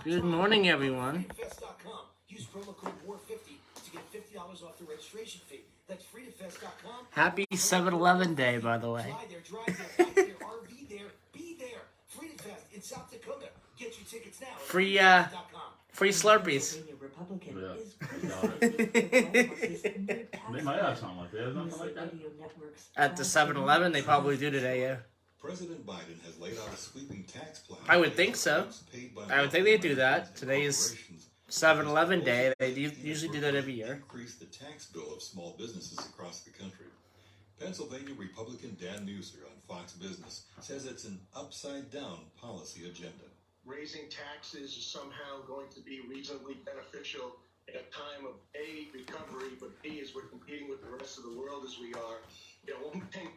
Good morning, everyone. Use promo code WAR50 to get $50 off the registration fee. That's freetofest.com. Happy 7-Eleven Day, by the way. Fly there, drive there, bike there, RV there, be there. Free to Fest in South Dakota. Get your tickets now. Free Slurpees. They might have something like that. Nothing like that. At the 7-Eleven, they probably do today, yeah. President Biden has laid out a sweeping tax plan. I would think so. I would think they'd do that. Today is 7-Eleven Day. They usually do that every year. Increase the tax bill of small businesses across the country. Pennsylvania Republican Dan Muser on Fox Business says it's an upside-down policy agenda. Raising taxes is somehow going to be reasonably beneficial at a time of A, recovery, but B, as we're competing with the rest of the world as we are. You know, one thing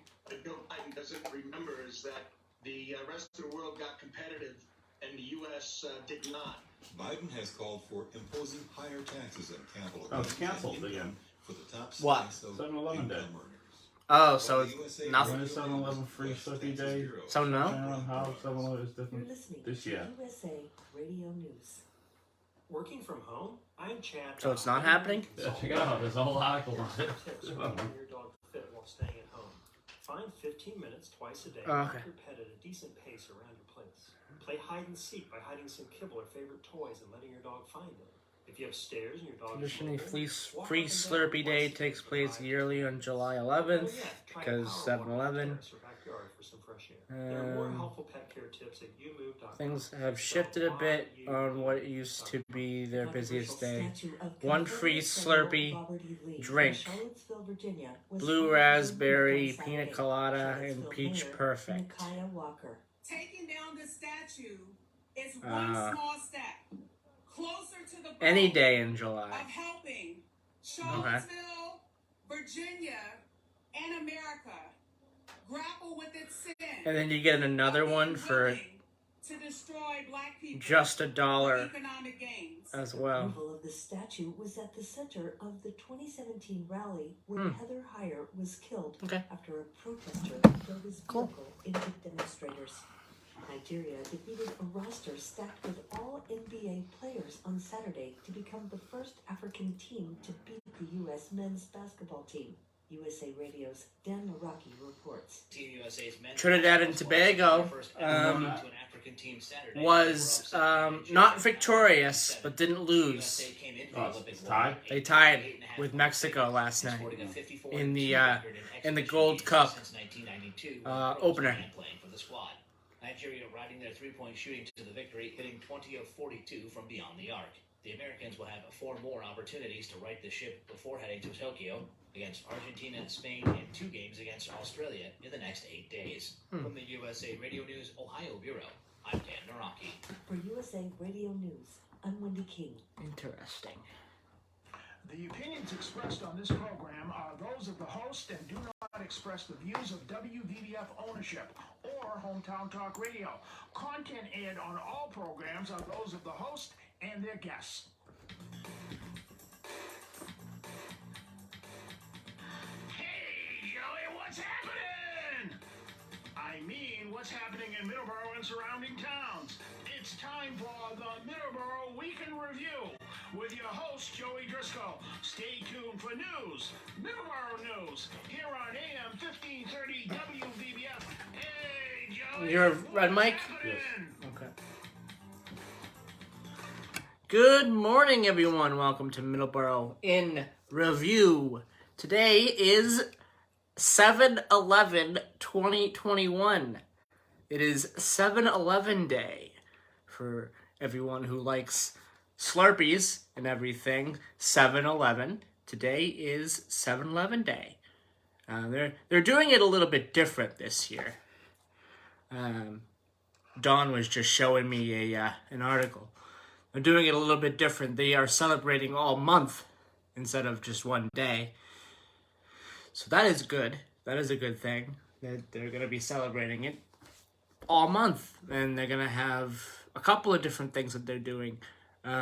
Joe Biden doesn't remember is that the rest of the world got competitive and the U.S. did not. Biden has called for imposing higher taxes on capital Oh, it's canceled again. For the top What? 7-Eleven Day. Oh, so it's nothing. When is 7-Eleven free Slurpee Day? So no? How 7-Eleven is different this year. USA Radio News. Working from home, I'm Chad. So it's not happening? Yeah, check it out. There's a whole article on it. Tips for keeping your dog fit while staying at home. Find 15 minutes twice a day. Okay. Walk your pet at a decent pace around your place. Play hide and seek by hiding some kibble or favorite toys and letting your dog find them. If you have stairs and your dog Traditionally, Free Slurpee Day takes place yearly on July 11th because 7-Eleven. There are more helpful pet care tips at umove.com. Things have shifted a bit on what used to be their busiest day. One free Slurpee drink. Blue raspberry, pina colada, and peach perfect. Taking down the statue is one small step closer to the goal Any day in July. of helping Charlottesville, Virginia, and America grapple with its sin. And then you get another one for to destroy black people just $1 for economic gains. as well. Removal of the statue was at the center of the 2017 rally where Heather Heyer was killed after a protester drove his vehicle into demonstrators. Nigeria defeated a roster stacked with all NBA players on Saturday to become the first African team to beat the U.S. men's basketball team. USA Radio's Dan Laraki reports. Team USA's men's Trinidad and Tobago was not victorious, but didn't lose. It's tied. They tied with Mexico last night in the Gold Cup opener. Nigeria riding their three-point shooting to the victory, hitting 20 of 42 from beyond the arc. The Americans will have 4 more opportunities to right the ship before heading to Tokyo against Argentina and Spain and 2 games against Australia in the next 8 days. From the USA Radio News Ohio Bureau, I'm Dan Naraki. For USA Radio News, I'm Wendy King. Interesting. The opinions expressed on this program are those of the host and do not express the views of WVBF ownership or Hometown Talk Radio. Content aired on all programs are those of the host and their guests. Hey, Joey, what's happening? I mean, what's happening in Middleboro and surrounding towns? It's time for the Middleboro Week in Review with your host, Joey Driscoll. Stay tuned for news, Middleboro News, here on AM 1530 WVBF. Hey, Joey. You're Red Mike? Yes. Okay. Good morning, everyone. Welcome to Middleboro in Review. Today is 7/11/2021. It is 7-Eleven Day for everyone who likes Slurpees and everything. 7-Eleven. Today is 7-Eleven Day. They're doing it a little bit different this year. Dawn was just showing me an article. They're doing it a little bit different. They are celebrating all month instead of just one day. So that is good. That is a good thing. They're going to be celebrating it all month. And they're going to have a couple of different things that they're doing.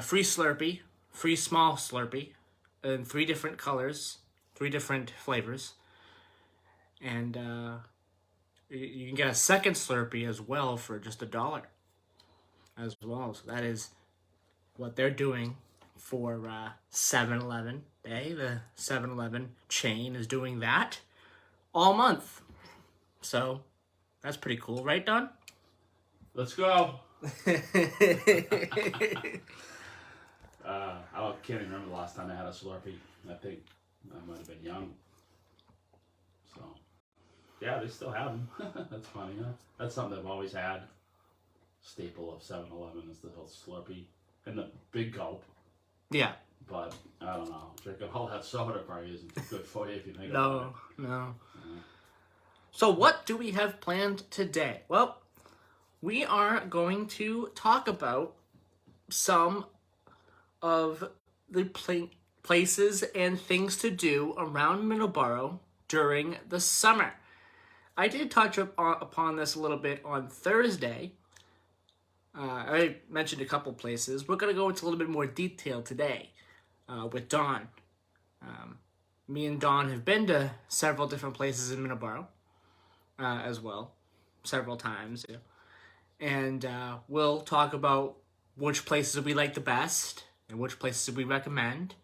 Free Slurpee, free small Slurpee, in 3 different colors, 3 different flavors. And you can get a second Slurpee as well for just $1 as well. So that is what they're doing for 7-Eleven Day. The 7-Eleven chain is doing that all month. So that's pretty cool, right, Don? Let's go. I can't even remember the last time I had a Slurpee. I think I might have been young. So, yeah, they still have them. That's funny, huh? That's something I've always had. Staple of 7-Eleven is the whole Slurpee and the big gulp. Yeah. But I don't know. Drinking all that soda probably isn't good for you if you think about it. No. So what do we have planned today? Well, we are going to talk about some of the places and things to do around Middleboro during the summer. I did touch upon this a little bit on Thursday. I mentioned a couple places. We're going to go into a little bit more detail today with Don. Me and Don have been to several different places in Middleboro as well, several times. Yeah. And we'll talk about which places we like the best and which places we recommend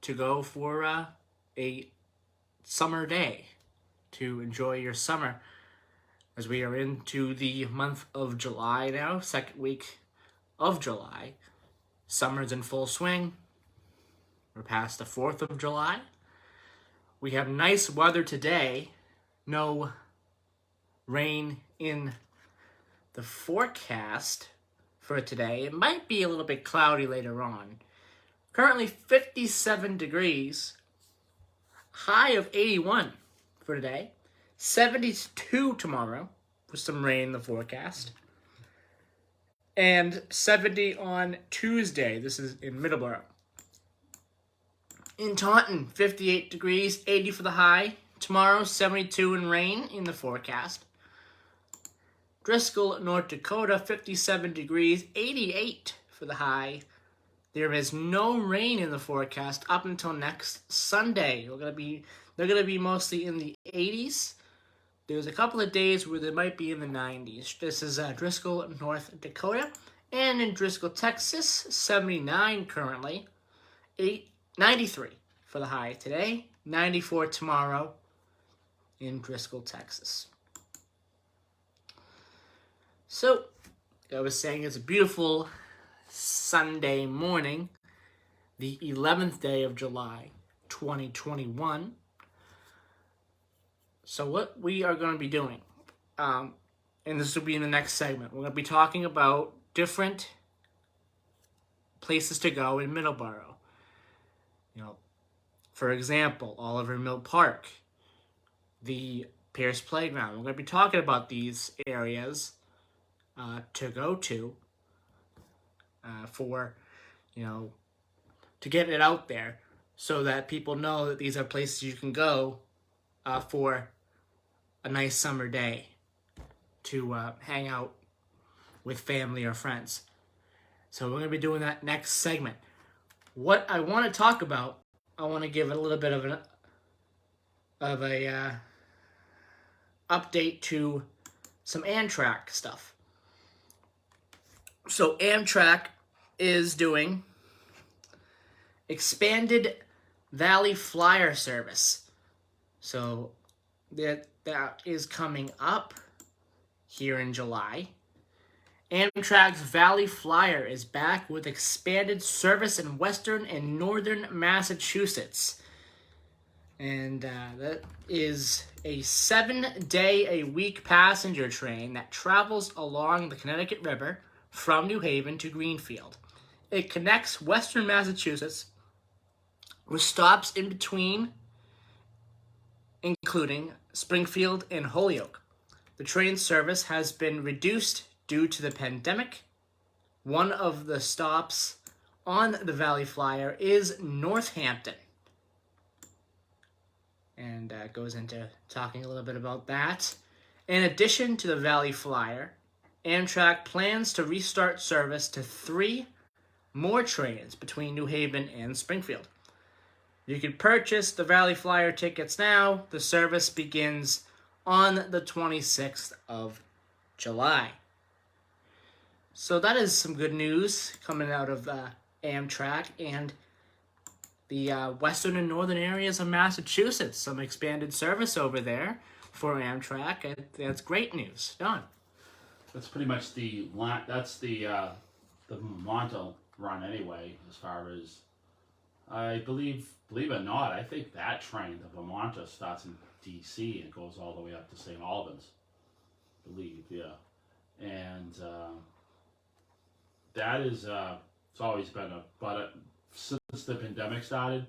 to go for a summer day to enjoy your summer. As we are into the month of July now, second week of July. Summer's in full swing. We're past the 4th of July. We have nice weather today. No rain in the forecast for today. It might be a little bit cloudy later on. Currently 57 degrees. High of 81 for today. 72 tomorrow with some rain in the forecast. And 70 on Tuesday. This is in Middleboro. In Taunton, 58 degrees, 80 for the high. Tomorrow, 72 and rain in the forecast. Driscoll, North Dakota, 57 degrees, 88 for the high. There is no rain in the forecast up until next Sunday. They're gonna be mostly in the 80s. There's a couple of days where they might be in the 90s. This is Driscoll, North Dakota. And in Driscoll, Texas, 79 currently. 93 for the high today. 94 tomorrow in Driscoll, Texas. So, I was saying it's a beautiful Sunday morning. The 11th day of July, 2021. So what we are going to be doing, and this will be in the next segment, we're going to be talking about different places to go in Middleboro. You know, for example, Oliver Mill Park, the Pierce Playground. We're going to be talking about these areas to go to for, to get it out there so that people know that these are places you can go for a nice summer day to hang out with family or friends. So we're going to be doing that next segment. What I want to talk about, I want to give a little bit of a update to some Amtrak stuff. So Amtrak is doing expanded Valley Flyer service. So that is coming up here in July. Amtrak's Valley Flyer is back with expanded service in western and northern Massachusetts. And that is a 7-day-a-week passenger train that travels along the Connecticut River from New Haven to Greenfield. It connects western Massachusetts with stops in between, including Springfield and Holyoke. The train service has been reduced due to the pandemic. One of the stops on the Valley Flyer is Northampton. And goes into talking a little bit about that. In addition to the Valley Flyer, Amtrak plans to restart service to 3 more trains between New Haven and Springfield. You can purchase the Valley Flyer tickets now. The service begins on the 26th of July. So that is some good news coming out of Amtrak and the western and northern areas of Massachusetts. Some expanded service over there for Amtrak, and that's great news. Don. That's pretty much that's the Monto run anyway. As far as I believe it or not, I think that train, the Vermonter, starts in D.C. and goes all the way up to St. Albans. I believe, yeah, and that is it's always been since the pandemic started,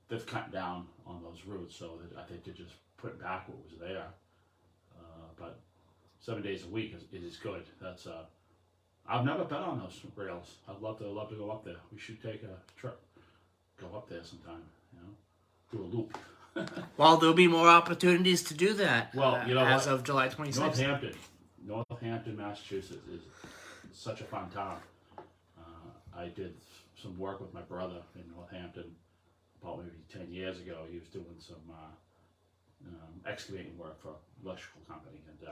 they've cut down on those routes, so that I think they're just putting back what was there. But 7 days a week is good. That's I've never been on those rails. I'd love to go up there. We should take a trip, go up there sometime. Do a loop. Well, there'll be more opportunities to do that. Well, as of July 26th. Northampton, Massachusetts is such a fun town. I did some work with my brother in Northampton about maybe 10 years ago. He was doing some excavating work for an electrical company, and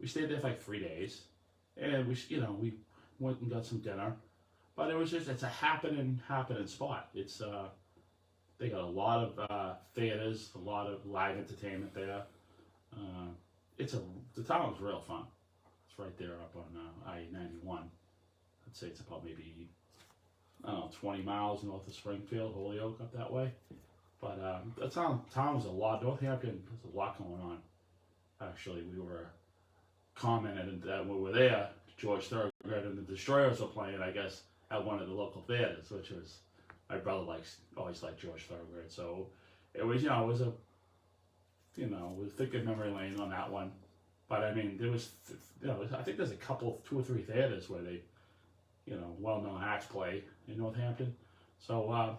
we stayed there for like 3 days, and we went and got some dinner. But it's a happening spot. It's they got a lot of theaters, a lot of live entertainment there. The town was real fun. It's right there up on I-91. I'd say it's about maybe 20 miles north of Springfield, Holyoke, up that way. But the town was a lot. Northampton, there's a lot going on. Actually, we were commenting that when we were there, George Thorogood and the Destroyers were playing, I guess, at one of the local theaters, which was, my brother always liked George Thorogood. So it was, it was a, we think of memory lane on that one. But I mean, there was, I think there's two or three theaters where they, well-known acts play in Northampton. So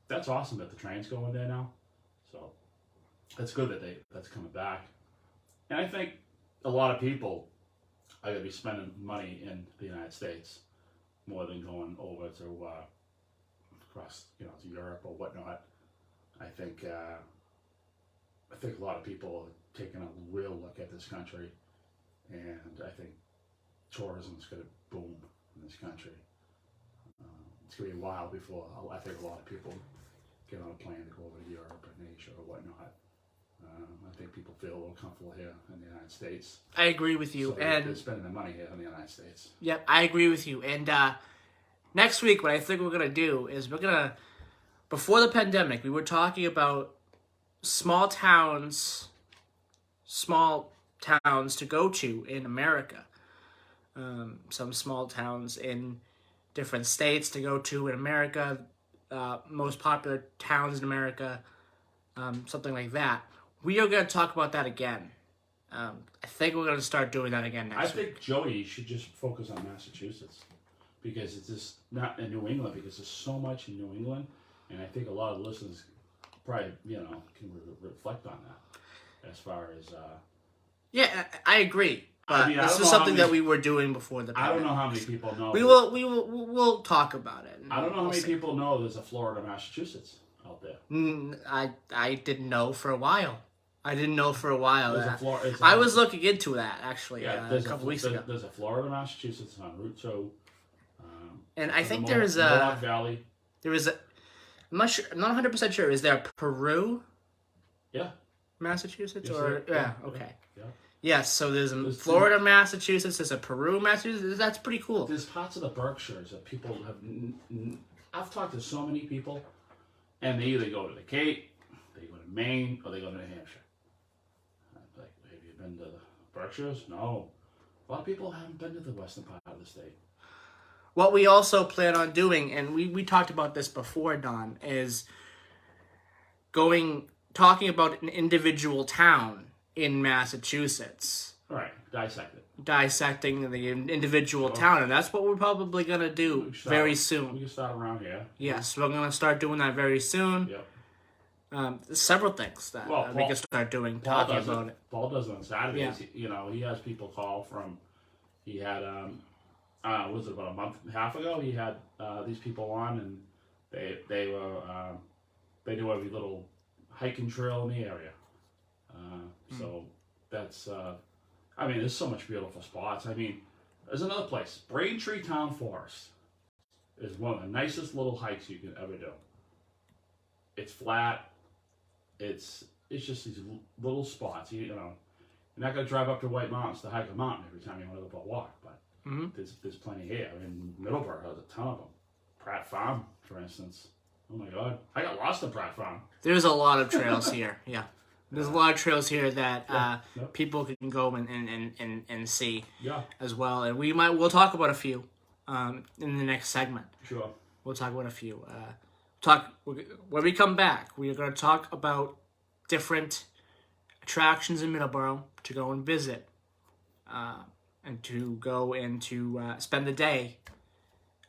that's awesome that the train's going there now. So that's good that that's coming back. And I think a lot of people are going to be spending money in the United States more than going over to across, to Europe or whatnot. I think a lot of people are taking a real look at this country, and I think tourism is going to boom in this country. It's going to be a while before I think a lot of people get on a plane to go over to Europe and Asia or whatnot. I think people feel a little comfortable here in the United States. I agree with you. So and they're spending their money here in the United States. Yep, I agree with you. And next week, what I think we're going to do is before the pandemic, we were talking about small towns to go to in America. Some small towns in different states to go to in America, most popular towns in America, something like that. We are going to talk about that again. I think we're going to start doing that again next week. I think Joey should just focus on Massachusetts because it's just not in New England because there's so much in New England, and I think a lot of listeners probably can reflect on that as far as. Yeah, I agree. But this is something that we were doing before the pandemic. I don't know how many people know. We'll talk about it. I don't know how many people know there's a Florida, Massachusetts out there. I didn't know for a while. There's I was looking into that actually a couple weeks ago. There's a Florida, Massachusetts on Route 2. And I think there is Mohawk Valley. There is a. I'm not sure. I'm not 100% sure. Is there Peru? Yeah. Massachusetts Yes, or yeah. Okay. Yeah. Yes, so there's Florida, Massachusetts. There's a Peru, Massachusetts. That's pretty cool. There's parts of the Berkshires that people have. I've talked to so many people, and they either go to the Cape, they go to Maine, or they go to New Hampshire. I'm like, have you been to the Berkshires? No. A lot of people haven't been to the western part of the state. What we also plan on doing, and we talked about this before, Don, is talking about an individual town in Massachusetts. Right, dissect it. Dissecting the individual town, and that's what we're probably going to do very soon. We can start around here. Yes, we're going to start doing that very soon. Yep. Several things that we can start doing, talking about it. Paul does it on Saturdays. Yeah. He has people call from, he had, was it about a month and a half ago? He had these people on, and they were, they do every little hiking trail in the area. So that's, there's so much beautiful spots. I mean, There's another place. Braintree Town Forest is one of the nicest little hikes you can ever do. It's flat. It's just these little spots. You know, you're not gonna drive up to White Mountains to hike a mountain every time you want to go for a walk, but there's plenty here. I mean, Middleboro has a ton of them. Pratt Farm, for instance. Oh my God, I got lost at Pratt Farm. There's a lot of trails here. Yeah, there's a lot of trails here that people can go and see as well. And we'll talk about a few in the next segment. Sure. We'll talk about a few. When we come back, we are going to talk about different attractions in Middleboro to go and visit, and to go and to spend the day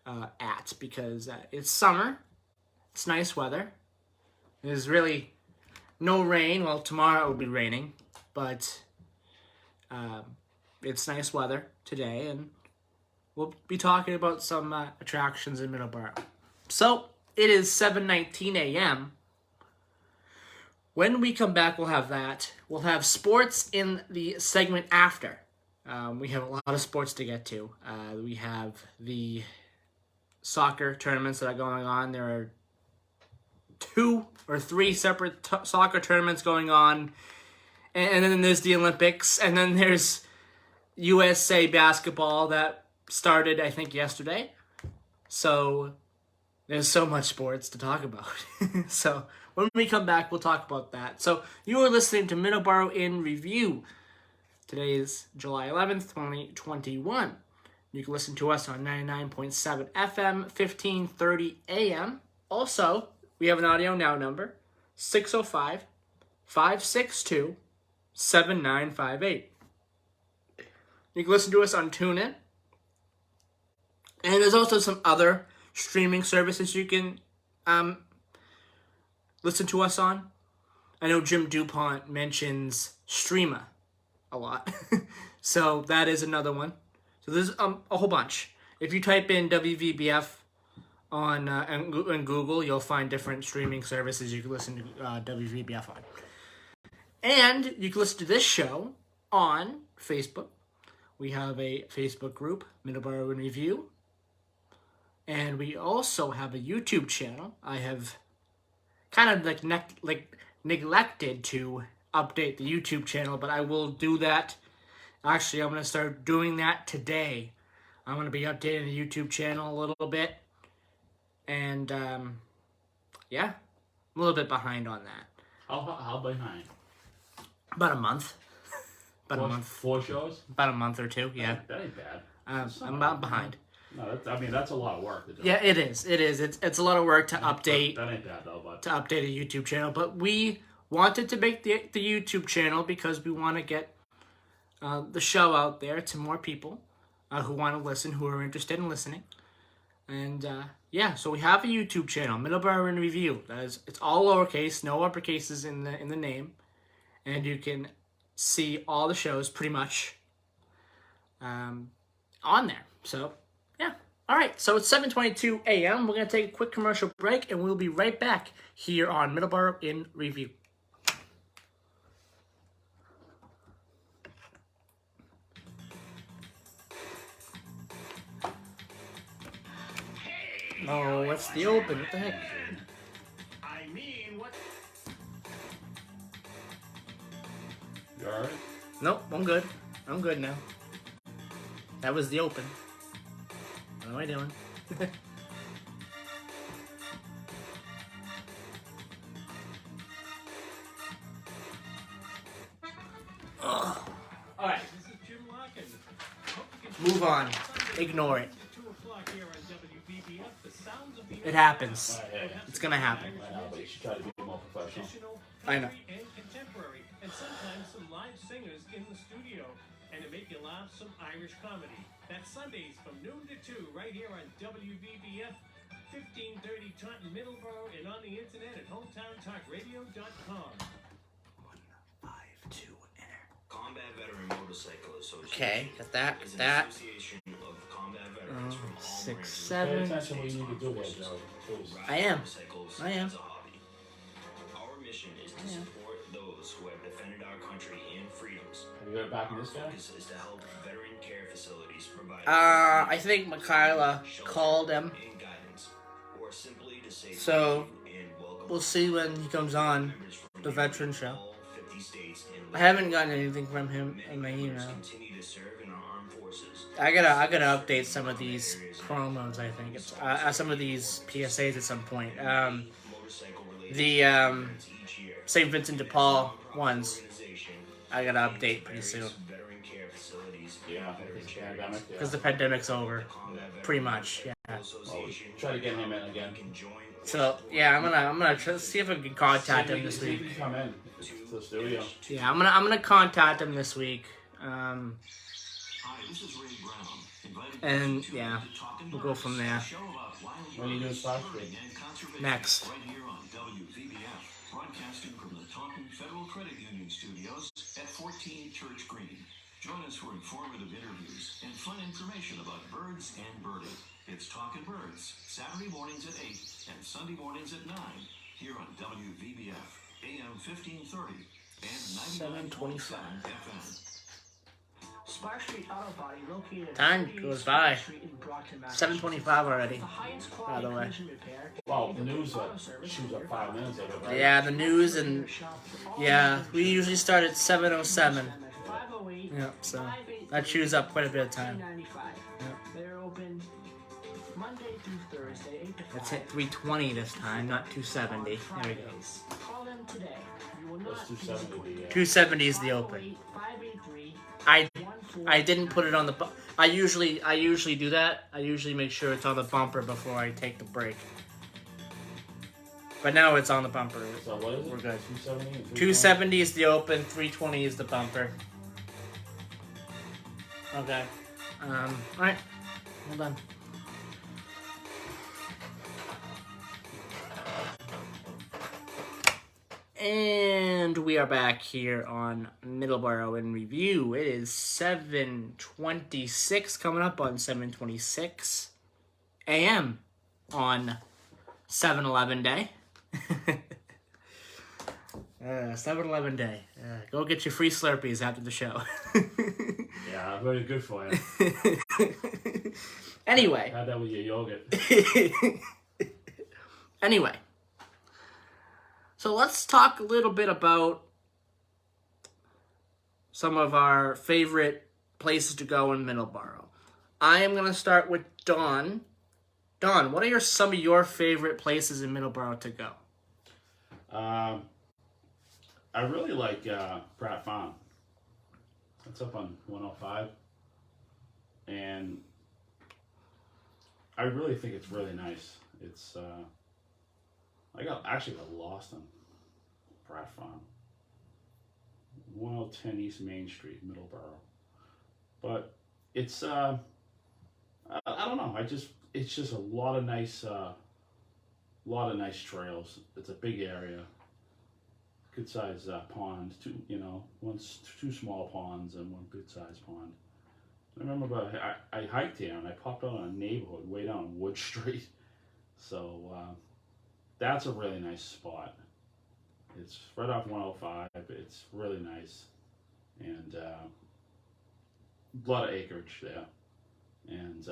at, because it's summer, it's nice weather. There's really no rain. Well, tomorrow it will be raining, but it's nice weather today, and we'll be talking about some attractions in Middleboro. So, it is 7:19 a.m. When we come back, we'll have that. We'll have sports in the segment after. We have a lot of sports to get to. We have the soccer tournaments that are going on. There are 2 or 3 separate soccer tournaments going on. And then there's the Olympics. And then there's USA basketball that started, I think, yesterday. So there's so much sports to talk about. So when we come back, we'll talk about that. So you are listening to Middleboro in Review. Today is July 11th, 2021. You can listen to us on 99.7 FM, 1530 AM. Also, we have an Audio Now number, 605-562-7958. You can listen to us on TuneIn. And there's also some other streaming services you can listen to us on. I know Jim DuPont mentions Streama a lot. So that is another one. So there's a whole bunch. If you type in WVBF on Google, you'll find different streaming services you can listen to WVBF on. And you can listen to this show on Facebook. We have a Facebook group, Middleboro in Review. And we also have a YouTube channel. I have kind of neglected to update the YouTube channel, but I will do that. Actually, I'm going to start doing that today. I'm going to be updating the YouTube channel a little bit. And, yeah, a little bit behind on that. How behind? About a month. About a month. 4 shows? About a month or 2, yeah. That ain't bad. I'm about behind. No, that's a lot of work to do. Yeah, it is. It's a lot of work to update. That ain't bad though, but to update a YouTube channel. But we wanted to make the YouTube channel because we want to get the show out there to more people who want to listen, who are interested in listening. And yeah, so we have a YouTube channel, Middleboro in Review. It's all lowercase, no uppercases in the name, and you can see all the shows pretty much on there. So yeah, all right. So it's 7:22 a.m. We're gonna take a quick commercial break, and we'll be right back here on Middleboro in Review. Oh, what's the open? What the heck? I mean, what? You alright? Nope, I'm good. I'm good now. That was the open. What am I doing? Alright. Move on. Ignore it. It happens. It's gonna happen. I know, but you should try to be more professional. I know. And contemporary, and sometimes some live singers in the studio, and to make you laugh, some Irish comedy. That's Sundays from noon to 2, right here on WVBF, 1530 Taunton, Middleboro, and on the internet at hometowntalkradio.com. 152 enter. Combat Veteran Motorcycle Association. Okay, got that. Is Got an that. association of combat veterans from all 6, branches. 7. Pay attention to what you need to do there, Joe. Please. I am. Motorcycles I am. as a hobby. Our mission is to support those who have defended our country and freedoms. Have you got back in this guy? Focus is to help veteran care facilities provide I think Michaela called him. and guidance, or simply to say So thank you and welcome we'll see when he comes on members from the nearly veteran show. all 50 states and I haven't gotten anything from him in my many members email. continue to serve in our armed forces. I gotta update some of these promos. I think it's some of these PSAs at some point. The St. Vincent de Paul ones. I gotta update pretty soon. Yeah, Because the pandemic's over, pretty much. Yeah. Well, we try to get him in again. So yeah, I'm gonna try, see if I can contact him this See if week. he can come in to the studio. Yeah, I'm gonna contact him this week. Hi, this is Ray Brown. And yeah, we'll go from there. When you do Fox Street. Next. Right here on WVBF, broadcasting from the Taunton Federal Credit Union studios at 14 Church Green. Join us for informative interviews and fun information about birds and birding. It's Talkin' Birds, Saturday mornings at 8 and Sunday mornings at 9 here on WVBF, AM 1530 and 99.5 FM. Spark Street Auto Body located Time goes by. 7:25 already. By the way. Well, the news shoots up 5 minutes of it, right? Yeah, the news and yeah, we usually start at 7:07. Yeah, so that chews up quite a bit of time. They're open Monday through Thursday, 8 to 5. Let's hit 320 this time, not 270. There we go. Call them today. You will That's 270. 270 is the open. I didn't put it on the. I usually do that. I usually make sure it's on the bumper before I take the break. But now it's on the bumper. So what is it? We're good. 270? 270 is the open. 320 is the bumper. Okay. All right. Well done. And we are back here on Middleboro in Review. It is 7:26, coming up on 7:26 a.m. on 7-Eleven Day. 7-Eleven Day. Go get your free Slurpees after the show. Yeah, very good for you. Anyway. Had that with your yogurt. Anyway. So let's talk a little bit about some of our favorite places to go in Middleboro. I am going to start with Dawn. Dawn, what are some of your favorite places in Middleboro to go? I really like Pratt Farm. It's up on 105. And I really think it's really nice. It's... I actually got lost on Pratt Farm. 1010 East Main Street, Middleboro. But it's I don't know. It's just a lot of nice trails. It's a big area. Good size pond. Two small ponds and one good sized pond. I remember I hiked here and I popped out on a neighborhood way down Wood Street. So that's a really nice spot. It's right off 105. It's really nice. And a lot of acreage there. And it's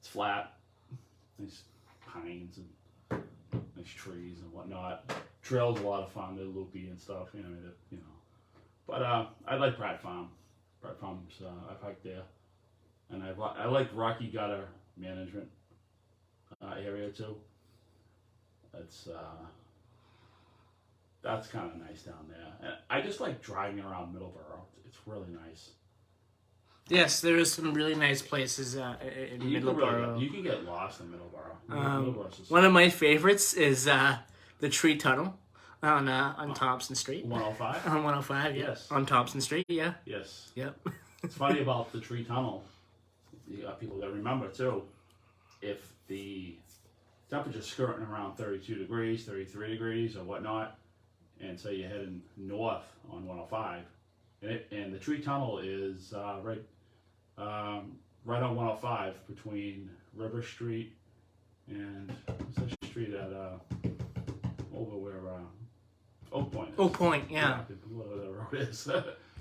flat. Nice pines and nice trees and whatnot. Trail's a lot of fun. They're loopy and stuff, But I like Pratt Farm. Pratt Farm's, I've hiked there. And I like Rocky Gutter Management area too. That's kind of nice down there. And I just like driving around Middleboro. It's really nice. Yes, there is some really nice places in Middleboro. You can get lost in Middleboro. One of my favorites is the Tree Tunnel on Thompson Street. 105? On 105, yeah. Yes. On Thompson Street, yeah. Yes. Yep. It's funny about the Tree Tunnel. You got people that remember too. If the temperature's skirting around 32 degrees, 33 degrees, or whatnot, and so you're heading north on 105, and the Tree Tunnel is right on 105 between River Street and what's that street at over where Oak Point is. Oak Point, yeah. Whatever that road is.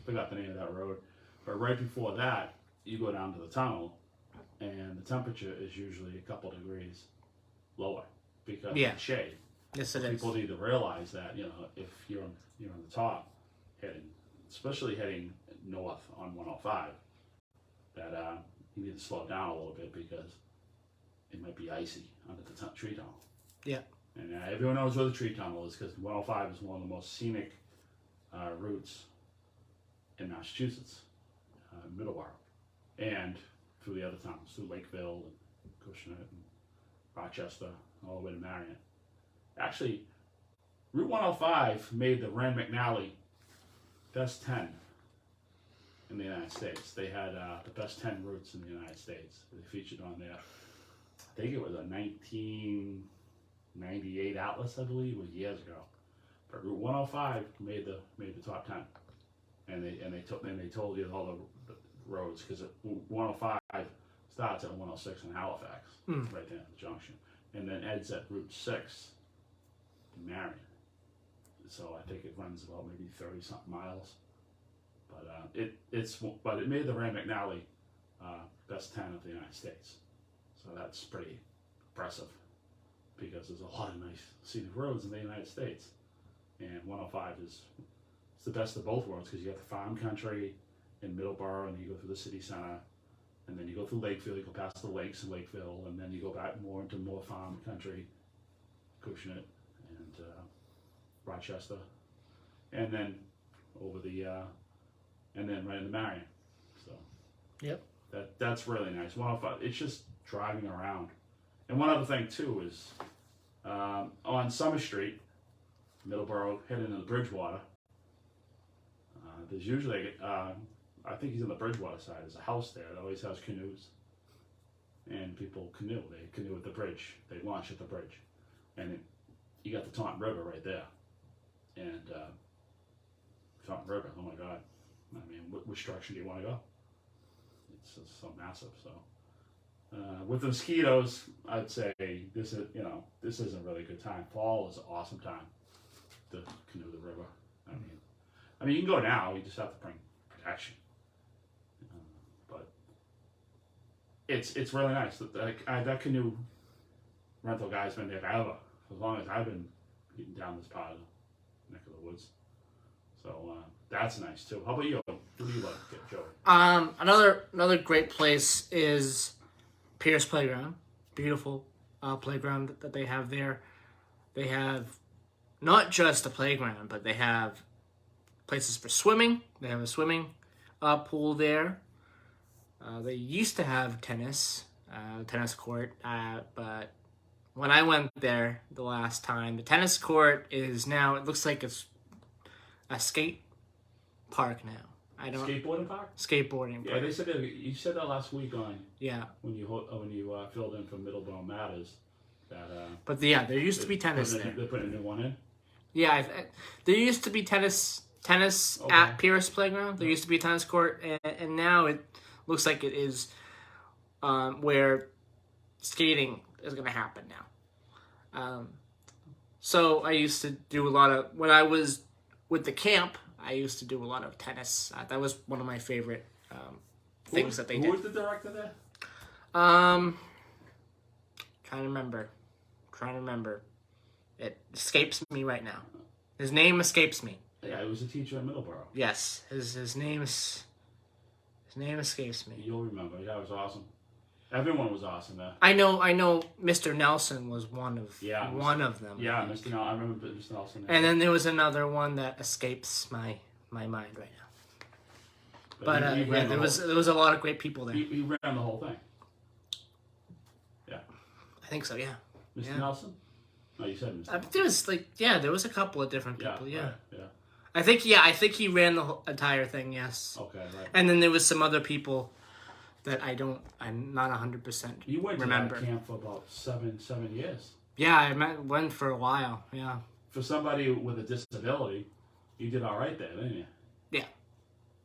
Forgot the name of that road. But right before that you go down to the tunnel, and the temperature is usually a couple degrees lower because of the shade. Yes, so it is. People need to realize that, if you're on the top, especially heading north on 105, that you need to slow down a little bit because it might be icy under the tree tunnel. Yeah. And everyone knows where the tree tunnel is because 105 is one of the most scenic routes in Massachusetts, Middleborough, and through the other towns, through Lakeville and Cushnet and Rochester, all the way to Marion. Actually, Route 105 made the Rand McNally best 10 in the United States. They had the best 10 routes in the United States. They featured on there. I think it was a 1998 Atlas, I believe, it was years ago. But Route 105 made the top 10, and they told you all the roads because 105 starts at 106 in Halifax, right there at the junction, and then ends at Route 6 in Marion. So I think it runs about maybe 30 something miles. But it made the Rand McNally best 10 of the United States. So that's pretty impressive because there's a lot of nice scenic roads in the United States. And 105 it's the best of both worlds because you have the farm country in Middleboro and you go through the city center, and then you go through Lakeville, you go past the lakes in Lakeville, and then you go back more into more farm country, Cushnet and Rochester, and then over and then right into Marion. So yep, that's really nice. 105. It's just driving around. And one other thing too is on Summer Street, Middleborough, heading into Bridgewater. There's usually I think he's on the Bridgewater side. There's a house there that always has canoes, and people canoe. They canoe at the bridge. They launch at the bridge, and you got the Taunton River right there. And Taunton River, oh my God! I mean, which direction do you want to go? It's just so massive. So with the mosquitoes, I'd say this isn't a really good time. Fall is an awesome time to canoe the river. I mean, you can go now. You just have to bring protection. But it's really nice. That canoe rental guy's been there forever, as long as I've been getting down this part of the neck of the woods. So that's nice too. How about you? What do you like, Joey? Another great place is Pierce Playground. Beautiful playground that they have there. They have not just a playground, but they have places for swimming. They have a swimming pool there. They used to have tennis court, but when I went there the last time, the tennis court is now, it looks like it's a skate park now. Skateboarding park? Skateboarding park. Yeah, they said you said that last week on when you filled in for Middleborough Matters that. But there used to be tennis there. They're putting a new one in. Yeah, there used to be tennis at Pierce Playground. There used to be a tennis court, and now it looks like it is where skating is going to happen now. So I used to do a lot of, when I was with the camp, I used to do a lot of tennis. That was one of my favorite things that they did. Who was the director there? Trying to remember. It escapes me right now. His name escapes me. Yeah, he was a teacher at Middleborough. Yes, his name escapes me. You'll remember. Yeah, it was awesome. Everyone was awesome there. I know. Mr. Nelson was one of them. Yeah, Mr. Nelson. I remember Mr. Nelson. And then there was another one that escapes my mind right now. But there was a lot of great people there. He ran the whole thing. Yeah. I think so. Yeah. Mr. Nelson. No, you said Mr. Nelson. There was a couple of different people. Yeah. Right, yeah. I think he ran the whole entire thing. Yes. Okay. Right. And then there was some other people that I'm not 100% You went remember. to that camp for about seven years. Yeah, I went for a while. Yeah. For somebody with a disability, you did all right there, didn't you?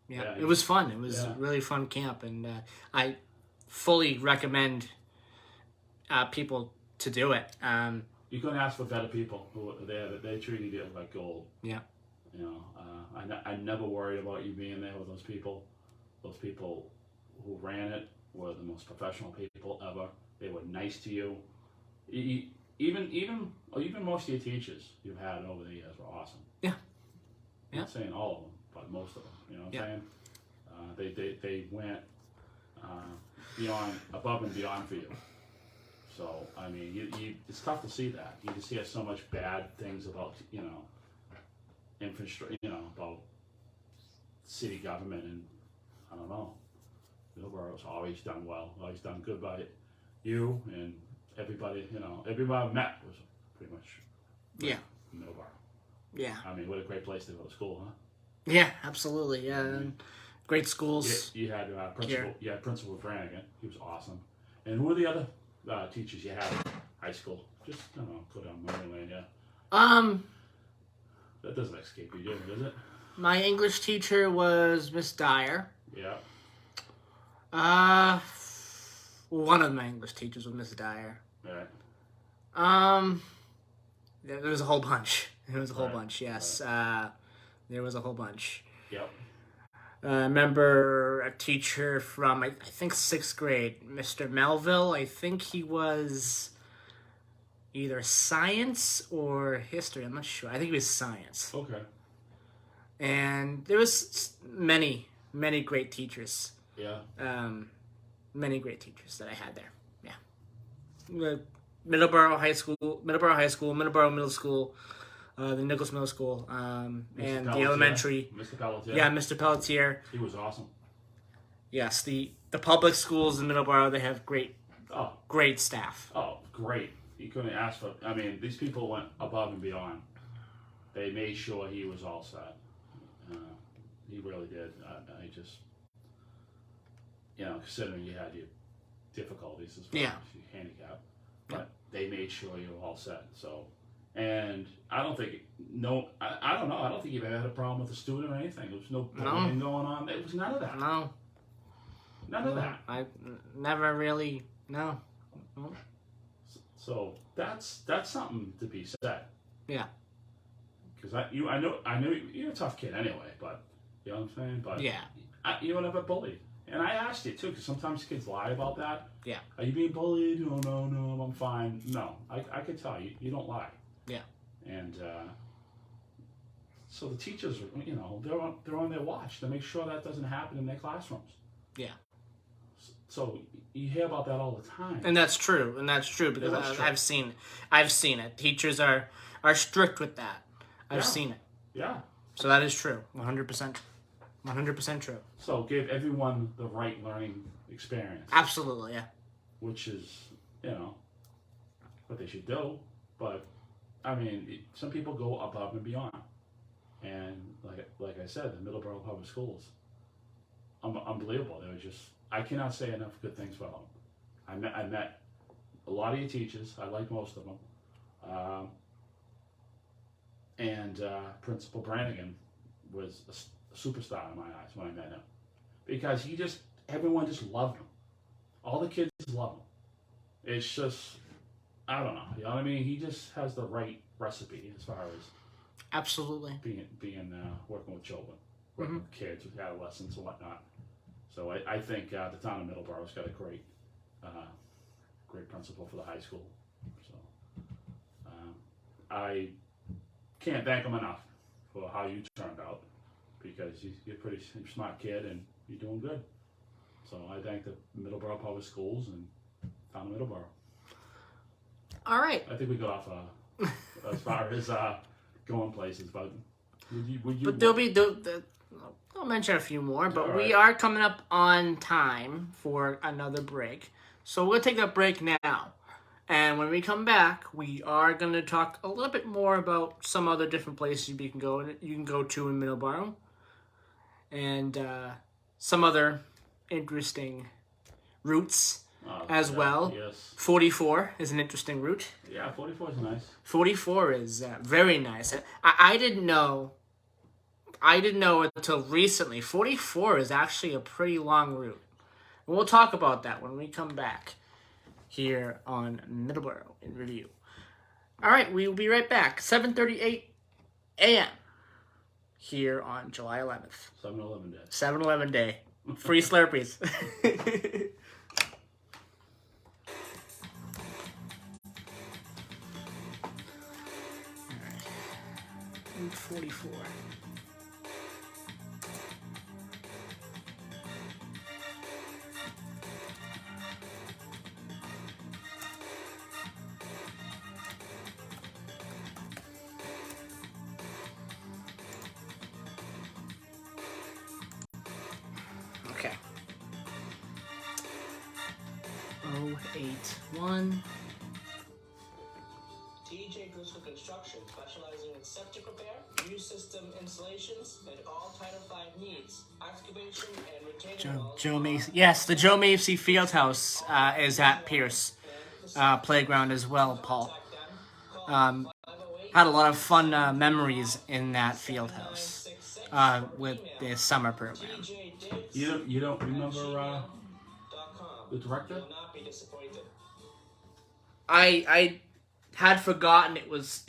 Yeah. It was fun. It was a really fun camp, and I fully recommend people to do it. You couldn't ask for better people who were there. They treated you like gold. Yeah. You know, I never worried about you being there with those people. Those people who ran it were the most professional people ever. They were nice to you. Even most of your teachers you've had over the years were awesome. Yeah. I'm not saying all of them, but most of them. You know what I'm saying? They went above and beyond for you. So I mean, it's tough to see that. You just hear so much bad things about infrastructure, about city government, and I don't know. Middleboro's always done well, always done good by you and everybody. Everybody I met was pretty much Middleboro. Yeah. I mean, what a great place to go to school, huh? Yeah, absolutely. Yeah, and great schools. You had principal. You had Principal Brannigan. He was awesome. And who were the other teachers you had in high school? Just go down memory lane. Yeah. That doesn't escape you, does it? My English teacher was Miss Dyer. Yeah. One of my English teachers was Miss Dyer. Right. There was a whole bunch. Bunch, yes. Right. There was a whole bunch. Yep. I remember a teacher from, I think, 6th grade, Mr. Melville. I think he was either science or history. I'm not sure. I think he was science. Okay. And there was many great teachers. Yeah. Many great teachers that I had there. Yeah. Middleboro High School, Middleboro Middle School, the Nichols Middle School, and Pelletier, the elementary. Mr. Pelletier. Yeah, Mr. Pelletier. He was awesome. Yes, the public schools in Middleboro, they have great staff. Oh, great. You couldn't ask for, I mean, these people went above and beyond. They made sure he was all set. He really did. I just, considering you had your difficulties as far as your handicap, but they made sure you were all set. So, and I don't think, I don't know, I don't think you've ever had a problem with a student or anything. There was no bullying going on. There was none of that. No. None of that. I never really, no. So that's something to be said. Yeah. Because I know you're a tough kid anyway, but you know what I'm saying. But yeah, you were never bullied, and I asked you too, because sometimes kids lie about that. Yeah. Are you being bullied? Oh no, I'm fine. No, I could tell you don't lie. Yeah. And so the teachers, they're on their watch to make sure that doesn't happen in their classrooms. Yeah. So you hear about that all the time. And that's true. Because I've seen it. Teachers are strict with that. I've seen it. Yeah. So that is true. 100%. 100% true. So give everyone the right learning experience. Absolutely, yeah. Which is, what they should do. But, I mean, some people go above and beyond. And like I said, the Middleboro Public Schools, unbelievable. They were just, I cannot say enough good things about them. I met a lot of your teachers. I like most of them. And Principal Brannigan was a superstar in my eyes when I met him. Because everyone just loved him. All the kids love him. It's just, I don't know. You know what I mean? He just has the right recipe as far as absolutely being working with children, working with kids, with adolescents and whatnot. So I think the town of Middleboro's got a great principal for the high school. So I can't thank him enough for how you turned out, because you're a pretty smart kid and you're doing good. So I thank the Middleboro Public Schools and town of Middleboro. All right. I think we got off as far as going places, but would you? But I'll mention a few more, but we are coming up on time for another break. So we'll take that break now. And when we come back, we are going to talk a little bit more about some other different places you can go to in Middleboro. And some other interesting routes as well. Yes. 44 is an interesting route. Yeah, 44 is nice. 44 is very nice. I didn't know until recently. 44 is actually a pretty long route. And we'll talk about that when we come back here on Middleboro in Review. All right, we will be right back. 7:38 a.m. here on July 11th. 7-Eleven Day. 7-Eleven Day. Free Slurpees. 44. Okay. 081. TJ Driscoll Construction, specializing in septic repair, new system installations, and all Title V needs. Excavation and retaining walls. Joe Macy. Yes, the Joe Macy Fieldhouse is at Pierce Playground as well, Paul. Had a lot of fun memories in that Fieldhouse with the summer program. You don't remember the director? I had forgotten it was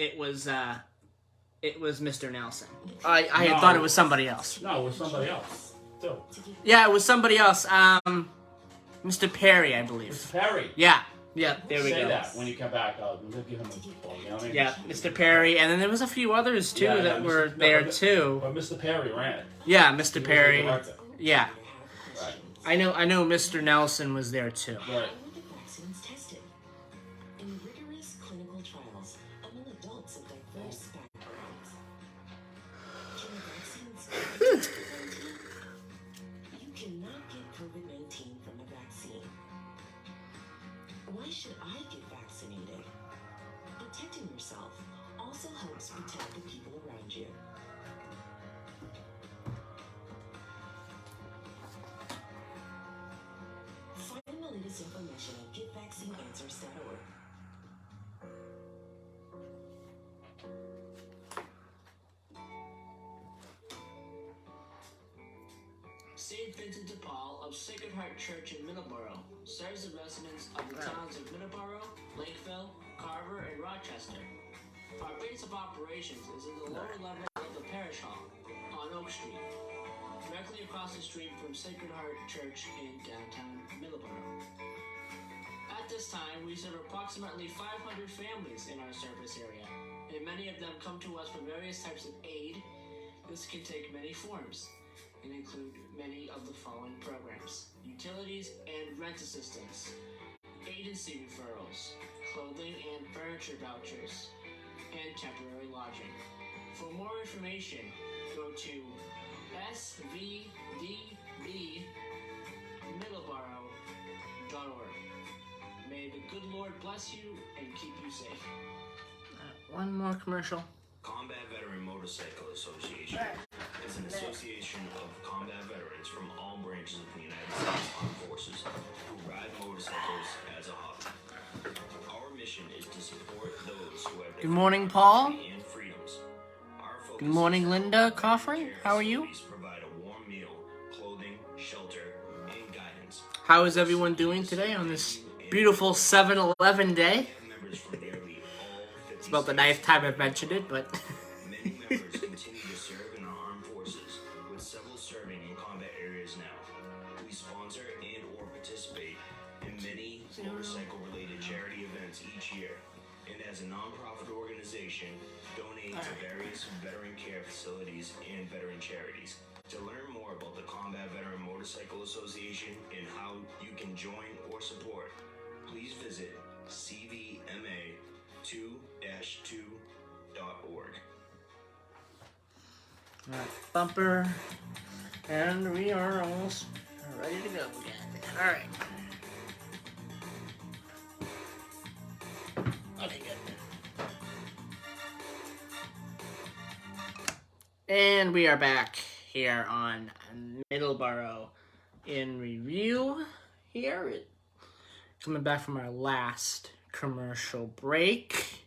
Mr. Nelson. I had thought it was somebody else. No, it was somebody else too. Yeah, it was somebody else. Mr. Perry, I believe. Mr. Perry. Yeah, there we go. Say that when you come back. I'll give him a call. You know what I mean? Yeah, Mr. Perry, and then there was a few others too that were there too. But Mr. Perry ran it. Yeah, Mr. Perry. Yeah. Right. I know Mr. Nelson was there too. Right. Vaccines tested in rigorous clinical trials among adults of diverse backgrounds. Can the vaccines prevent COVID-19? You cannot get COVID-19 from a vaccine. Why should I get vaccinated? Protecting yourself also helps protect the people around you. Find the latest information at getvaccineanswers.org. St. Vincent de Paul of Sacred Heart Church in Middleboro serves the residents of the towns of Middleboro, Lakeville, Carver, and Rochester. Our base of operations is in the lower level of the parish hall on Oak Street, directly across the street from Sacred Heart Church in downtown Middleboro. At this time, we serve approximately 500 families in our service area, and many of them come to us for various types of aid. This can take many forms and include many of the following programs: utilities and rent assistance, agency referrals, clothing and furniture vouchers, and temporary lodging. For more information, go to svdbmiddleboro.org. May the good Lord bless you and keep you safe. One more commercial. Combat Veteran Motorcycle Association is an association of combat veterans from all branches of the United States Armed Forces who ride motorcycles as a hobby. Our mission is to support those who have Good morning, Paul. and freedoms. Our focus Good morning, is Linda Coffrey. How are you? provide a warm meal, clothing, shelter, and guidance. How is everyone doing today on this beautiful 7-Eleven day? Members from nearly all 50 It's about the 9th time I've mentioned it, but Many members continue to serve in our armed forces, with several serving in combat areas now. We sponsor and or participate in many motorcycle-related charity events each year, and as a non-profit organization, donate to various veteran care facilities and veteran charities. To learn more about the Combat Veteran Motorcycle Association and how you can join or support, please visit cvma2-2.org. bumper, and we are almost ready to go again. All right. Okay, good. And we are back here on Middleboro in review. Here, coming back from our last commercial break,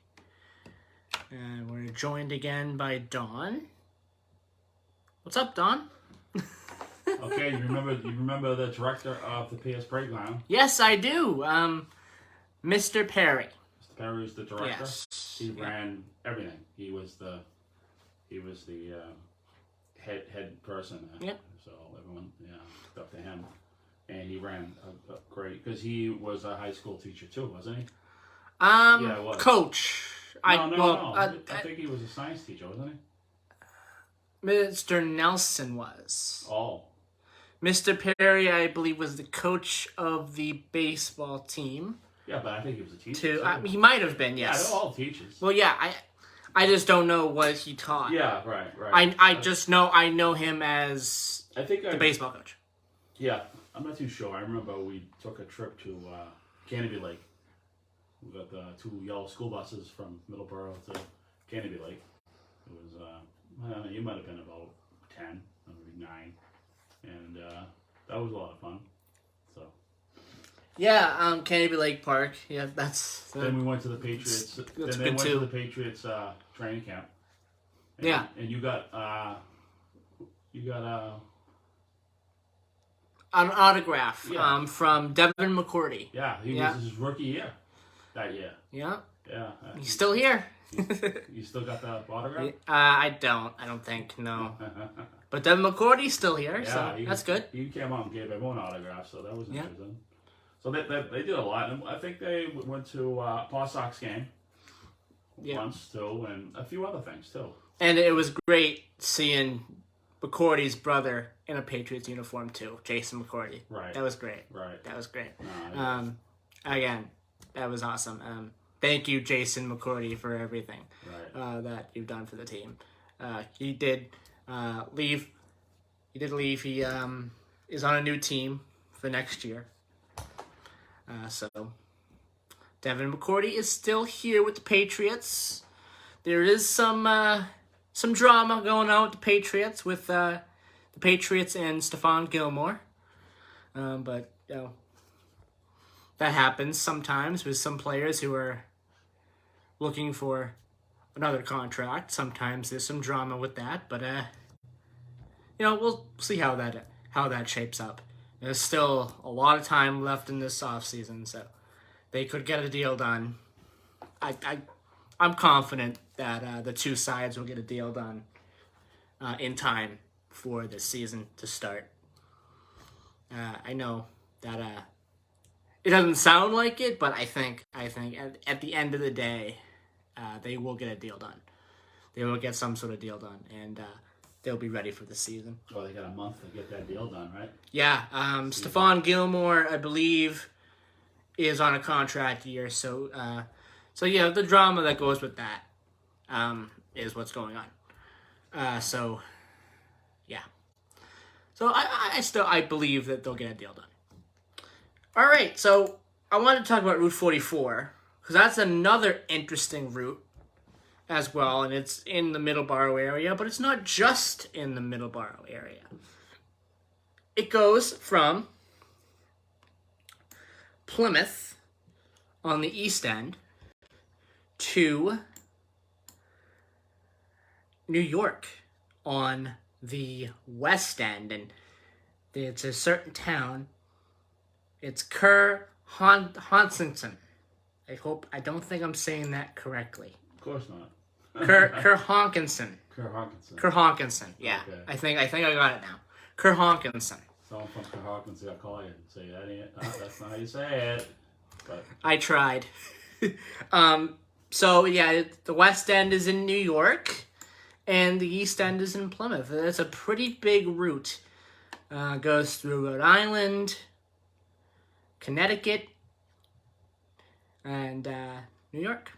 and we're joined again by Dawn. What's up, Don? Okay, you remember the director of the PS Playground? Yes, I do. Mr. Perry. Mr. Perry was the director. Yes. He ran everything. He was the head person there. Yep. So everyone, looked up to him, and he ran a great because he was a high school teacher too, wasn't he? Yeah, it was. Coach. No. I think he was a science teacher, wasn't he? Mr. Nelson was. Oh. Mr. Perry, I believe, was the coach of the baseball team. Yeah, but I think he was a teacher. He might have been, yes. Yeah, they're all teachers. Well, yeah, I just don't know what he taught. Yeah, right. I just know I know him as the baseball coach. Yeah, I'm not too sure. I remember we took a trip to Canopy Lake. We got the 2 yellow school buses from Middleboro to Canopy Lake. It was, you might have been about 10, maybe 9. And that was a lot of fun. So. Yeah, Canopy Lake Park. Yeah, that's. Then we went to the Patriots. That's then good went too. to the Patriots training camp. And, yeah. And you got an autograph from Devin McCourty. Yeah, he was his rookie year that year. Yeah. Yeah. He's still here. You still got the autograph? I don't think, no. But Devin McCourty's still here, so that's good. He came out and gave everyone autographs, so that was interesting. So they did a lot. And I think they went to Paw Sox game once, too, and a few other things, too. And it was great seeing McCourty's brother in a Patriots uniform, too. Jason McCourty. Right. That was great. Right. That was great. No, again, that was awesome. Thank you, Jason McCourty, for everything that you've done for the team. He did leave. He did leave. He is on a new team for next year. So Devin McCourty is still here with the Patriots. There is some drama going on with the Patriots with the Patriots and Stephon Gilmore. But that happens sometimes with some players who are looking for another contract. Sometimes there's some drama with that, but we'll see how that shapes up. There's still a lot of time left in this offseason, so they could get a deal done. I'm confident that the two sides will get a deal done in time for the season to start. I know that it doesn't sound like it, but I think at the end of the day, they will get a deal done. They will get some sort of deal done, and they'll be ready for the season. Well, they got a month to get that deal done, right? Yeah, Stephon Gilmore, I believe, is on a contract year, so the drama that goes with that is what's going on. So I believe that they'll get a deal done. All right, so I wanted to talk about Route 44 because that's another interesting route as well, and it's in the Middleboro area, but it's not just in the Middleboro area. It goes from Plymouth on the east end to New York on the west end, and it's a certain town. It's Kerr Honsington. I don't think I'm saying that correctly. Of course not. Kerr Honkinson. Kerr Honkinson. Yeah. Okay. I think I got it now. Kerr Honkinson. Someone from Kerr Honkinson got call you and say that ain't. That's not how you say it. But I tried. So yeah, the west end is in New York, and the east end is in Plymouth. It's a pretty big route. Goes through Rhode Island, Connecticut, and New York.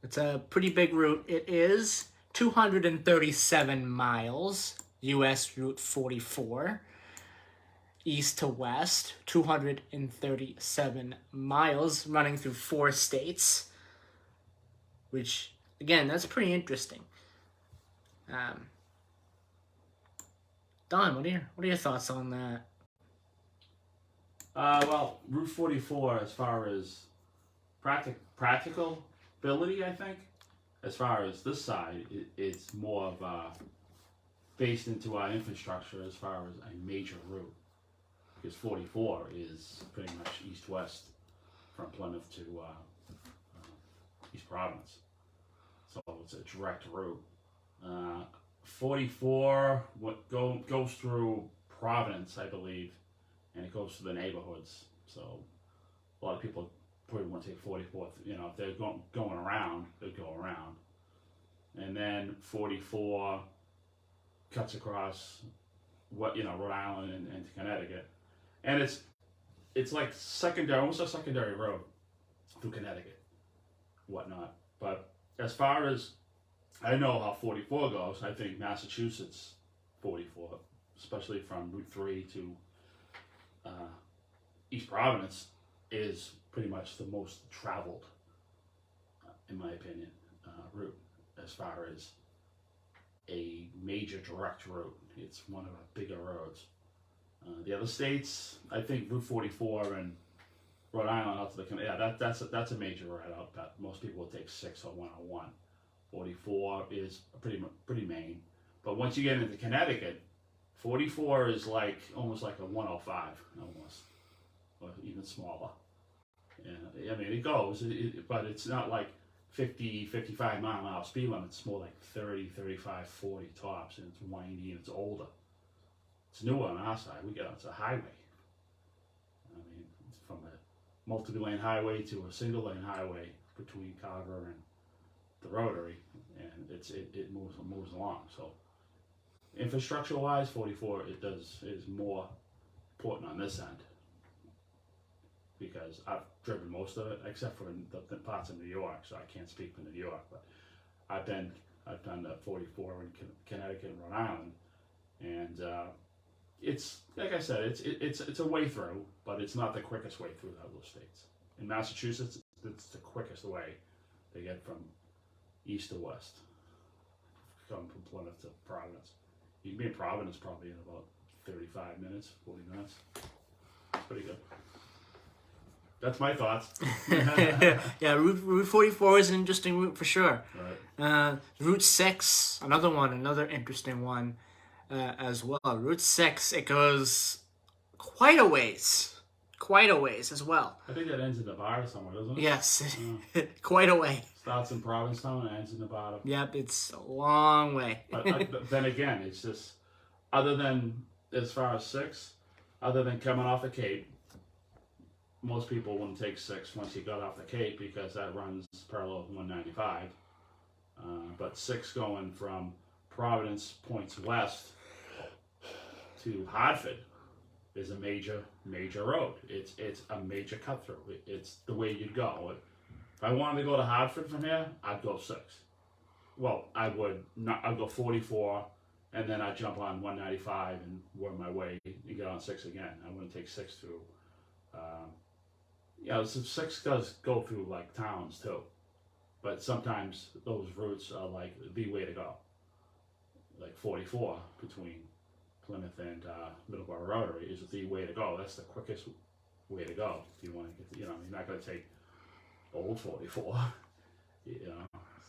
It's a pretty big route. It is 237 miles, U.S. Route 44. East to west, 237 miles, running through 4 states. Which, again, that's pretty interesting. Don, what are your thoughts on that? Well, Route 44, as far as practicability, I think, as far as this side, it's more of based into our infrastructure as far as a major route. Because 44 is pretty much east-west from Plymouth to East Providence. So it's a direct route. 44 goes through Providence, I believe, and it goes through the neighborhoods. So a lot of people probably want to take 44th. You know, if they're going around, they go around. And then 44 cuts across Rhode Island and into Connecticut, and it's like secondary, almost a secondary road through Connecticut, whatnot. But as far as I know how 44 goes, I think Massachusetts 44, especially from Route 3 to East Providence, is pretty much the most traveled, in my opinion, route as far as a major direct route. It's one of the bigger roads. The other states, I think Route 44 and Rhode Island out to the that's a major route out. But most people will take 6 or 101. 44 is pretty main, but once you get into Connecticut, 44 is like almost like a 105, almost, or even smaller. And I mean, it goes, but it's not like 50, 55 mile an hour speed limit. It's more like 30, 35, 40 tops, and it's windy and it's older. It's newer on our side. It's a highway. I mean, it's from a multi-lane highway to a single-lane highway between Carver and the Rotary, and it moves along. So, infrastructure-wise, 44 is more important on this end, because I've driven most of it, except for the parts of New York, so I can't speak for New York, but I've done the 44 in Connecticut and Rhode Island, and it's like I said, it's a way through, but it's not the quickest way through those states. In Massachusetts, it's the quickest way to get from east to west, come from Plymouth to Providence. You can be in Providence probably in about 35 minutes, 40 minutes. It's pretty good. That's my thoughts. Yeah, Route 44 is an interesting route for sure. Right. Route 6, another interesting one as well. Route 6, it goes quite a ways as well. I think that ends in Nevada somewhere, doesn't it? Yes, quite a way. Starts in Provincetown and ends in Nevada. Yep, it's a long way. But then again, it's just, other than, as far as 6, other than coming off the Cape, most people wouldn't take 6 once you got off the Cape, because that runs parallel to 195. But 6 going from Providence points west to Hartford is a major road. It's a major cut through. It's the way you'd go. If I wanted to go to Hartford from here, I'd go 6. Well, I would not. I'd go 44, and then I'd jump on 195 and work my way and get on 6 again. I wouldn't take 6 through. So 6 does go through like towns too, but sometimes those routes are like the way to go. Like 44 between Plymouth and Middleboro Rotary is the way to go. That's the quickest way to go. If you want to get, you're not going to take old 44.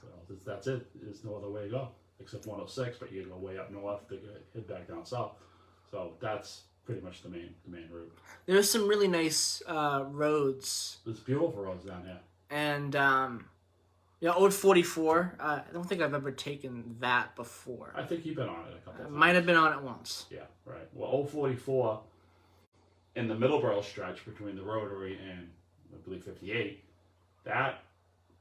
So that's it. There's no other way to go except 106, but you go way up north to head back down south. So that's pretty much the main route. There's some really nice roads. There's beautiful roads down here. And Old 44. I don't think I've ever taken that before. I think you've been on it a couple times. Might have been on it once. Yeah, right. Well, Old 44 in the Middleboro stretch between the Rotary and I believe 58. That's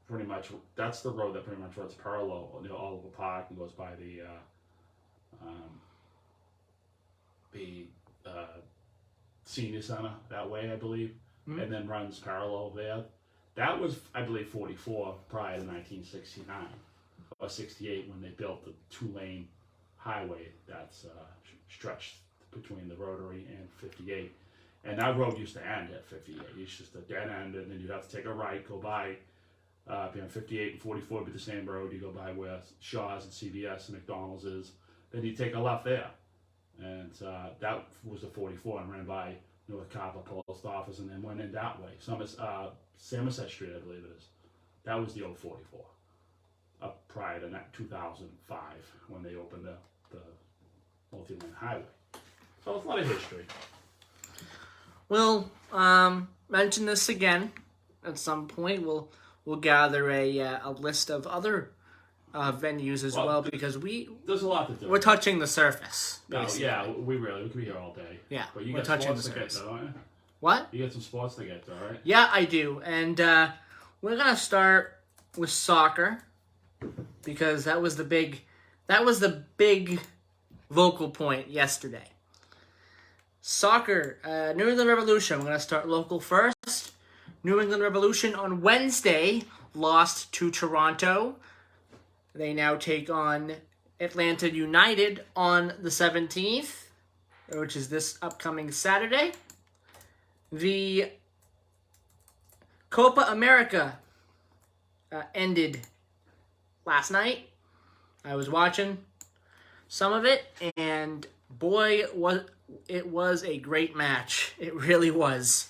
the road that pretty much runs parallel near Oliver Park and goes by the senior center that way, I believe, and then runs parallel there. That was, I believe, 44 prior to 1969 or 68 when they built the 2-lane highway that's stretched between the Rotary and 58. And that road used to end at 58. It's just a dead end, and then you'd have to take a right, go by 58 and 44 would be the same road. You go by where Shaw's and CVS and McDonald's is. Then you take a left there. And that was the 44 and ran by North Carver Post Office and then went in that way. Somerset Street, I believe it is. That was the old 44. Up prior to 2005 when they opened the multi-lane highway. So it's a lot of history. We'll mention this again at some point. We'll gather a list of other venues as well, because there's a lot to do. we're touching the surface. No, yeah, we could be here all day. Yeah, but you we're got touching sports the to get surface. to, don't you? What? You got some sports to get to, right? Yeah, I do, and we're gonna start with soccer because that was the big vocal point yesterday. Soccer, New England Revolution. We're gonna start local first. New England Revolution on Wednesday lost to Toronto. They now take on Atlanta United on the 17th, which is this upcoming Saturday. The Copa America ended last night. I was watching some of it, and boy, it was a great match. It really was.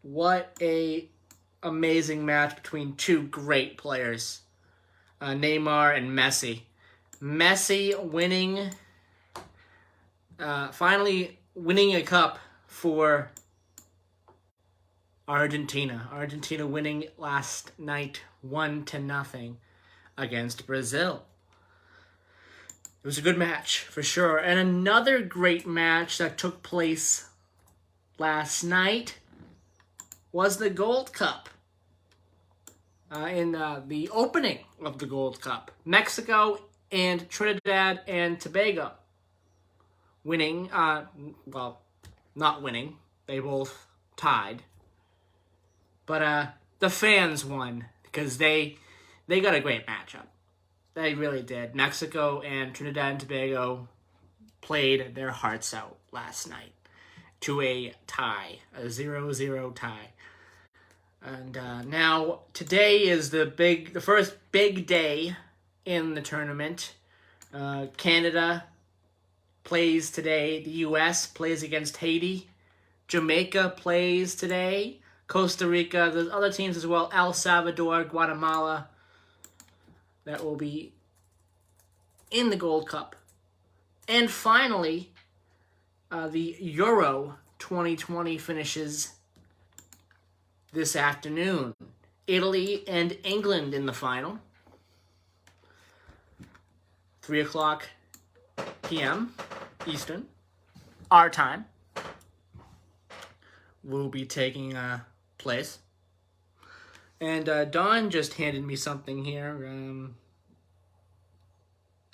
What a amazing match between two great players, Neymar and Messi. Messi winning, finally winning a cup for Argentina. Argentina winning last night 1-0 against Brazil. It was a good match for sure. And another great match that took place last night was the Gold Cup. In the opening of the Gold Cup, Mexico and Trinidad and Tobago winning. Well, not winning. They both tied. But the fans won because they got a great matchup. They really did. Mexico and Trinidad and Tobago played their hearts out last night to a tie, a 0-0 tie. And now today is the first big day in the tournament. Canada plays today. The U.S. plays against Haiti. Jamaica plays today. Costa Rica. There's other teams as well. El Salvador, Guatemala. That will be in the Gold Cup. And finally, the Euro 2020 finishes this afternoon. Italy and England in the final. 3:00 p.m. Eastern. Our time. Will be taking place. And Don just handed me something here.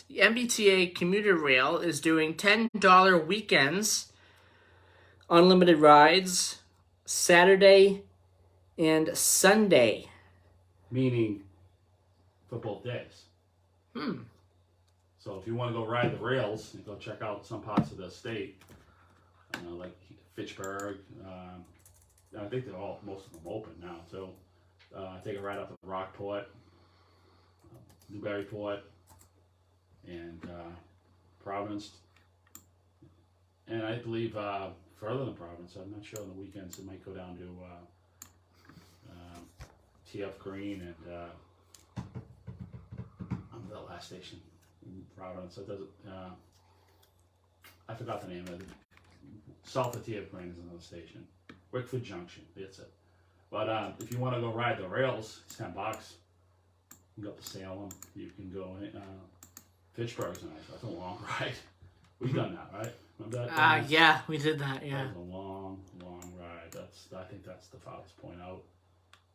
The MBTA commuter rail is doing $10 weekends, unlimited rides, Saturday and Sunday. Meaning for both days. So if you want to go ride the rails and go check out some parts of the state, like Fitchburg, I think most of them open now too. Take a ride up to Rockport, Newburyport, and Providence. And I believe further than Providence, I'm not sure on the weekends, it might go down to TF Green and the last station in Providence. It doesn't. I forgot the name of it. South of TF Green is another station. Wickford Junction. That's it. But if you want to go ride the rails, it's $10. You can go up to Salem. You can go. Fitchburg's nice. That's a long ride. We've done that, right? Remember that? Yeah, we did that. Yeah. That was a long ride. I think that's the farthest point out.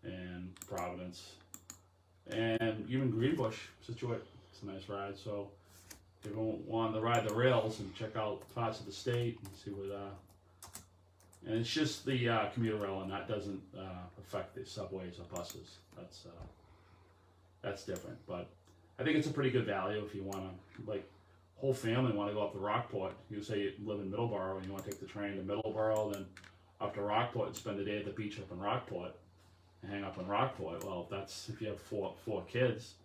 And Providence, and even Greenbush, Situate. It's a nice ride. So if you want to ride the rails and check out parts of the state and see what. And it's just the commuter rail, and that doesn't affect the subways or buses. That's different. But I think it's a pretty good value if you want to, like, whole family want to go up to Rockport. You say you live in Middleboro and you want to take the train to Middleboro, then up to Rockport and spend the day at the beach up in Rockport and hang up in Rockport. Well, that's if you have four kids,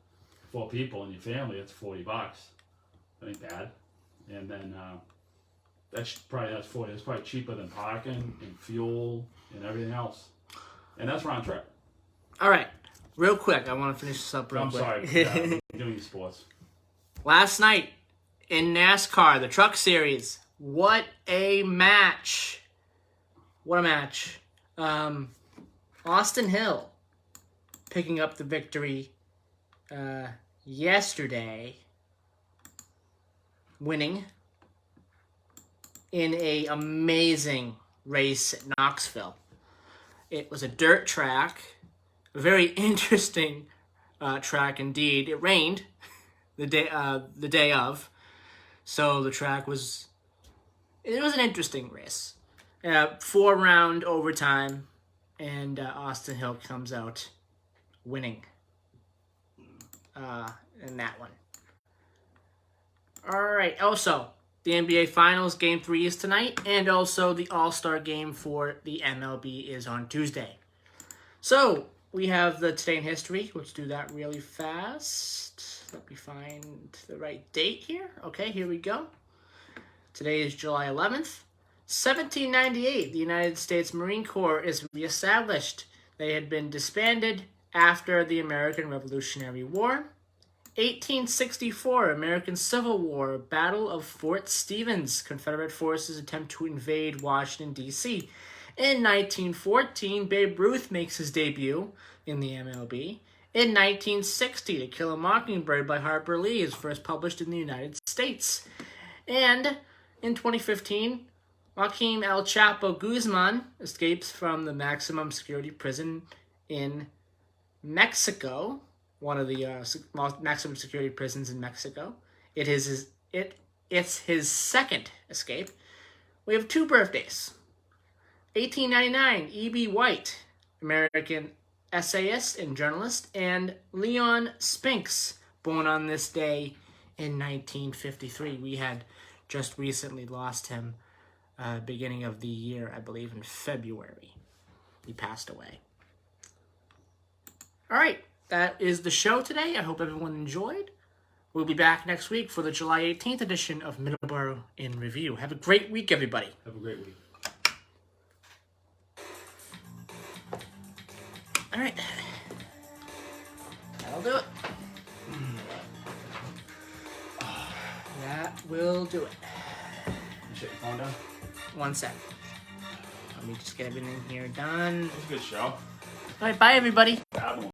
4 people in your family, it's $40. That ain't bad. And then that's $40. It's probably cheaper than parking and fuel and everything else. And that's round trip. All right, real quick, I want to finish this up real quick. I'm sorry, I'm doing sports. Last night in NASCAR, the Truck Series, what a match! What a match! Austin Hill picking up the victory yesterday, winning in a amazing race at Knoxville. It was a dirt track, a very interesting track indeed. It rained the day of, so the track was an interesting race. 4-round overtime, and Austin Hill comes out winning in that one. All right. Also, the NBA Finals Game 3 is tonight, and also the All-Star Game for the MLB is on Tuesday. So, we have the Today in History. Let's do that really fast. Let me find the right date here. Okay, here we go. Today is July 11th. 1798, the United States Marine Corps is reestablished. They had been disbanded after the American Revolutionary War. 1864, American Civil War, Battle of Fort Stevens. Confederate forces attempt to invade Washington, D.C. In 1914, Babe Ruth makes his debut in the MLB. In 1960, To Kill a Mockingbird by Harper Lee is first published in the United States. And in 2015, Joaquin El Chapo Guzman escapes from the maximum security prison in Mexico, one of the maximum security prisons in Mexico. It's his second escape. We have 2 birthdays. 1899, E.B. White, American essayist and journalist, and Leon Spinks, born on this day in 1953. We had just recently lost him beginning of the year, I believe in February. He passed away. All right, that is the show today. I hope everyone enjoyed. We'll be back next week for the July 18th edition of Middleboro in Review. Have a great week, everybody. Have a great week. All right. That'll do it. That will do it. You shut your phone down? One sec. Let me just get everything here done. It was a good show. All right, bye, everybody.